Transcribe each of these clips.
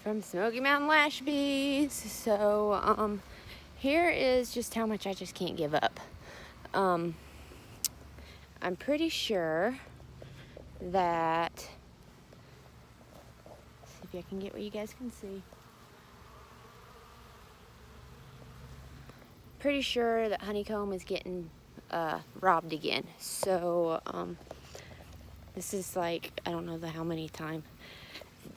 from Smoky Mountain Lash Bees. So, here is just how much I just can't give up. I'm pretty sure that, see if I can get what you guys can see. Pretty sure that honeycomb is getting robbed again. So, this is like, I don't know how many times.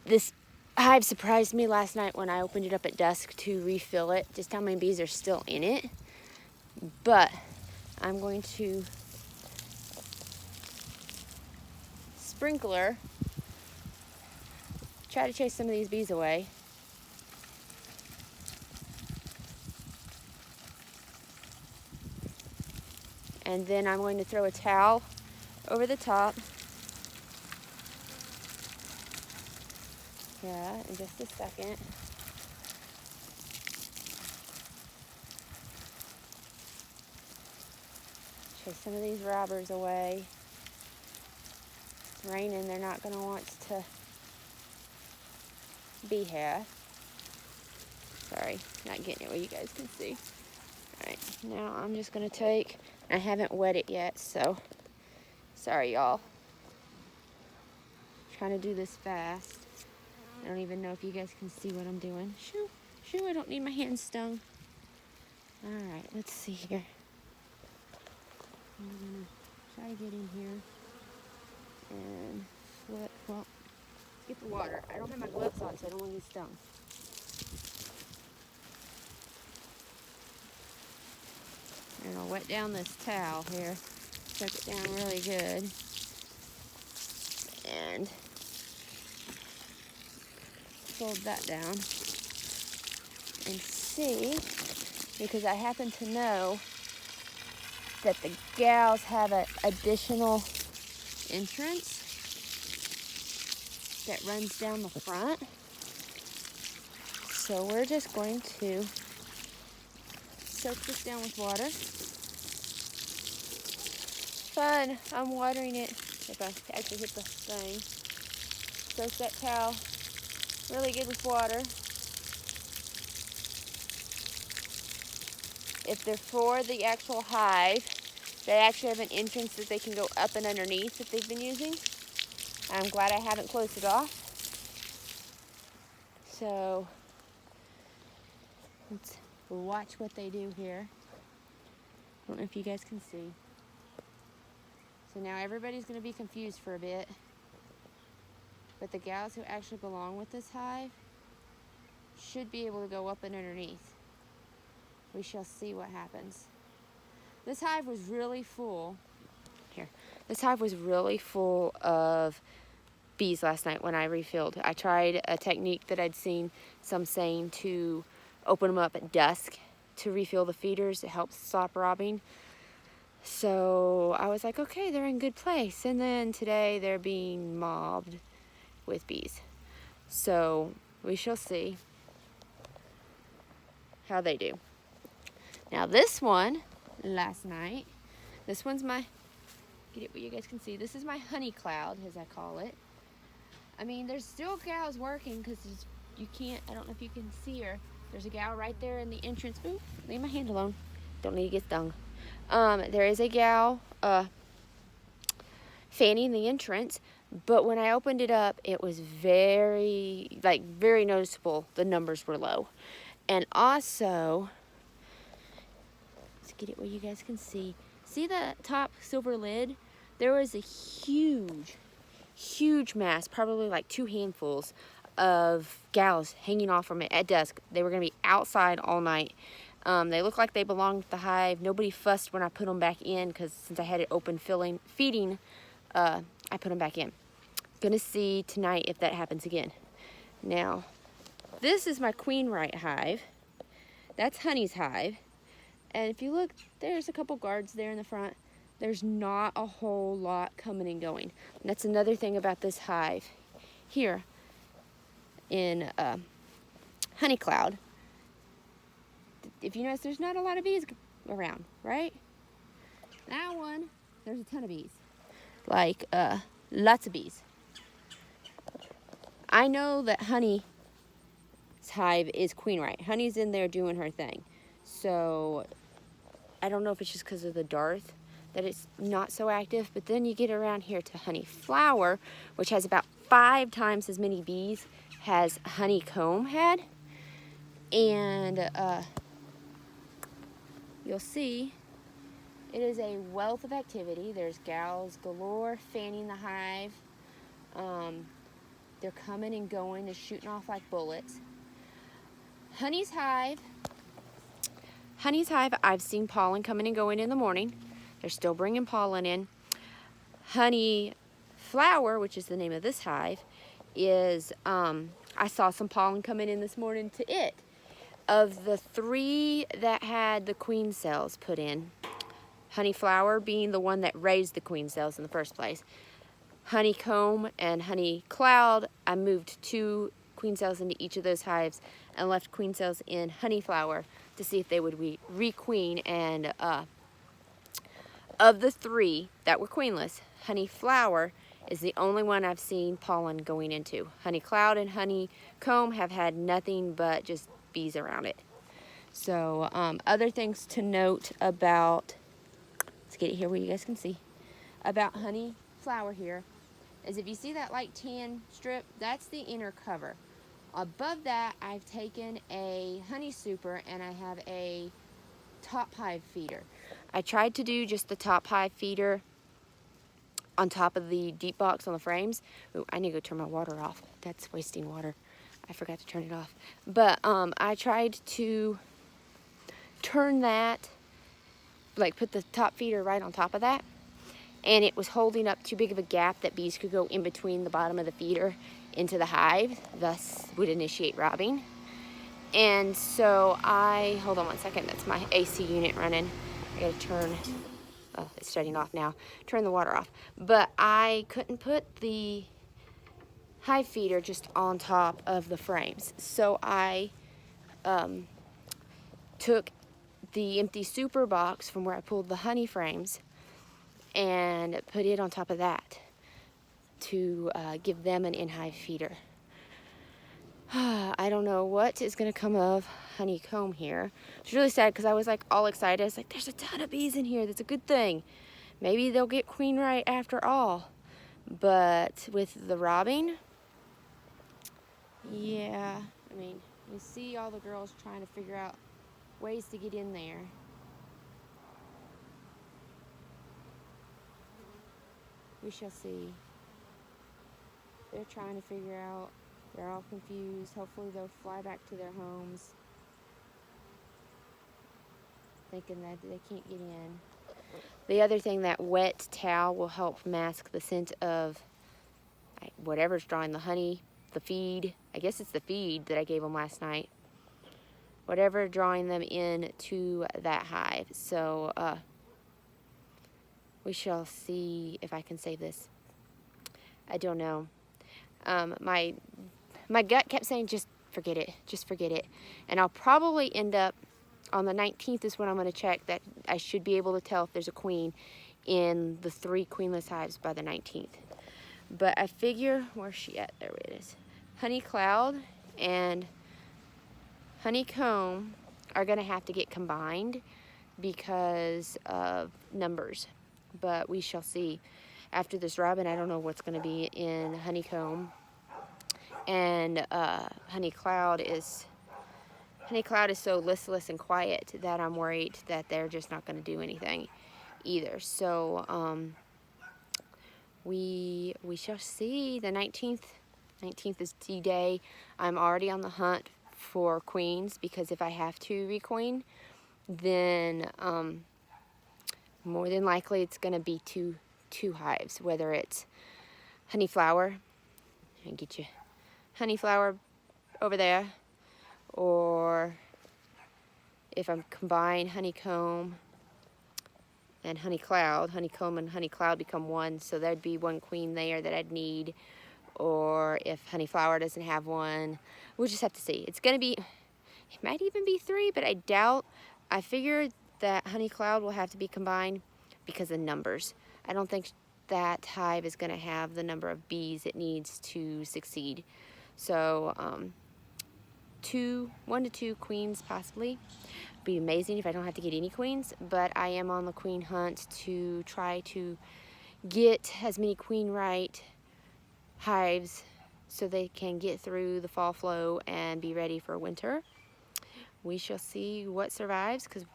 This hive surprised me last night when I opened it up at dusk to refill it, just how many bees are still in it. But I'm going to sprinkler, try to chase some of these bees away. And then I'm going to throw a towel over the top. Yeah, in just a second. Chase some of these robbers away. It's raining, they're not going to want to be here. Sorry, not getting it where you guys can see. Alright, now I'm just going to take, I haven't wet it yet, so sorry y'all. Trying to do this fast. I don't even know if you guys can see what I'm doing. Shoo, I don't need my hands stung. Alright, let's see here. I'm going to try to get in here and flip, well, get the water. I don't have my gloves on, so I don't want to get stung. And I'll wet down this towel here. Soak it down really good. And fold that down. And see, because I happen to know that the gals have an additional entrance that runs down the front. So we're just going to soak this down with water. Fun, I'm watering it. If I actually hit the thing. Soak that towel really good with water. If they're for the actual hive, they actually have an entrance that they can go up and underneath that they've been using. I'm glad I haven't closed it off. So let's watch what they do here. I don't know if you guys can see. So now everybody's going to be confused for a bit. But the gals who actually belong with this hive should be able to go up and underneath. We shall see what happens. This hive was really full. Here. This hive was really full of bees last night when I refilled. I tried a technique that I'd seen some saying to open them up at dusk to refill the feeders. It helps stop robbing. So I was like, okay, they're in good place. And then today they're being mobbed with bees. So we shall see how they do. Now this one, last night, this one's my, get it where you guys can see, this is my honey cloud, as I call it. I mean, there's still gals working because you can't, I don't know if you can see her. There's a gal right there in the entrance. Ooh, leave my hand alone. Don't need to get stung. There is a gal fanning the entrance, but when I opened it up, it was very noticeable. The numbers were low. And also, let's get it where you guys can see. See the top silver lid? There was a huge mass, probably like 2 handfuls of gals hanging off from it at dusk. They were going to be outside all night. They look like they belonged to the hive. Nobody fussed when I put them back in because since I had it open feeding, I put them back in. Gonna see tonight if that happens again. Now, this is my queen right hive. That's Honey's hive. And if you look, there's a couple guards there in the front. There's not a whole lot coming and going. And that's another thing about this hive. Here in Honey Cloud, if you notice, there's not a lot of bees around, right? That one, there's a ton of bees. Like, lots of bees. I know that honey hive is queen right. Honey's in there doing her thing. So I don't know if it's just because of the dearth that it's not so active, but then you get around here to honey flower, which has about 5 times as many bees as honeycomb had. And you'll see it is a wealth of activity. There's gals galore fanning the hive. They're coming and going, they're shooting off like bullets. Honey's hive, I've seen pollen coming and going in the morning. They're still bringing pollen in. Honey flower, which is the name of this hive, is, I saw some pollen coming in this morning to it. Of the 3 that had the queen cells put in, honey flower being the one that raised the queen cells in the first place, honeycomb and honey cloud, I moved 2 queen cells into each of those hives and left queen cells in honey flower to see if they would re-queen. And of the 3 that were queenless, honey flower is the only one I've seen pollen going into. Honey cloud and honeycomb have had nothing but just bees around it. So other things to note about, let's get it here where you guys can see, about honey flower here is if you see that light tan strip, that's the inner cover. Above that, I've taken a honey super and I have a top hive feeder. I tried to do just the top hive feeder on top of the deep box on the frames. Ooh, I need to go turn my water off. That's wasting water. I forgot to turn it off. But I tried to turn that, like put the top feeder right on top of that, and it was holding up too big of a gap that bees could go in between the bottom of the feeder into the hive, thus would initiate robbing. And so hold on one second, that's my AC unit running. I gotta turn, oh, it's shutting off now. Turn the water off. But I couldn't put the hive feeder just on top of the frames. So I took the empty super box from where I pulled the honey frames and put it on top of that to give them an in-hive feeder. I don't know what is going to come of honeycomb here. It's really sad because I was like all excited. I was like, there's a ton of bees in here. That's a good thing. Maybe they'll get queen right after all. But with the robbing, yeah, I mean, you see all the girls trying to figure out ways to get in there. We shall see. They're trying to figure out. They're all confused. Hopefully they'll fly back to their homes thinking that they can't get in. The other thing, that wet towel will help mask the scent of whatever's drawing the honey, the feed. I guess it's the feed that I gave them last night. Whatever drawing them in to that hive. So we shall see if I can save this. I don't know. My gut kept saying, just forget it, just forget it. And I'll probably end up, on the 19th is when I'm going to check that I should be able to tell if there's a queen in the 3 queenless hives by the 19th. But I figure, where's she at? There it is. Honey cloud and honeycomb are going to have to get combined because of numbers. But we shall see. After this robin, I don't know what's going to be in honeycomb. And honey cloud is so listless and quiet that I'm worried that they're just not going to do anything either. So we shall see. The 19th is D-Day. I'm already on the hunt for queens because if I have to requeen, then more than likely it's going to be two hives, whether it's honey flower, and get you honey flower over there, or if I'm combine honeycomb and honey cloud, honeycomb and honey cloud become one, so there'd be 1 queen there that I'd need. Or if honey flower doesn't have one, we'll just have to see. It's gonna be, it might even be 3, but I doubt. I figure that honey cloud will have to be combined because of numbers. I don't think that hive is gonna have the number of bees it needs to succeed. So 1 to 2 queens possibly. Be amazing if I don't have to get any queens, but I am on the queen hunt to try to get as many queen right hives so they can get through the fall flow and be ready for winter. We shall see what survives, because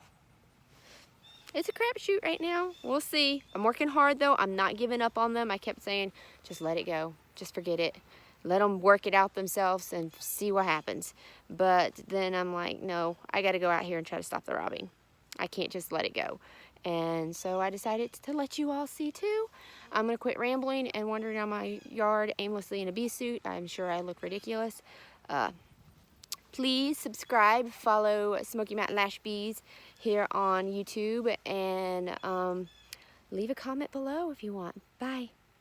it's a crapshoot right now. We'll see. I'm working hard though. I'm not giving up on them. I kept saying, just let it go. Just forget it. Let them work it out themselves and see what happens. But then I'm like, no, I got to go out here and try to stop the robbing. I can't just let it go. And so I decided to let you all see too. I'm going to quit rambling and wandering around my yard aimlessly in a bee suit. I'm sure I look ridiculous. Please subscribe, follow Smoky Mountain Lash Bees here on YouTube, and leave a comment below if you want. Bye.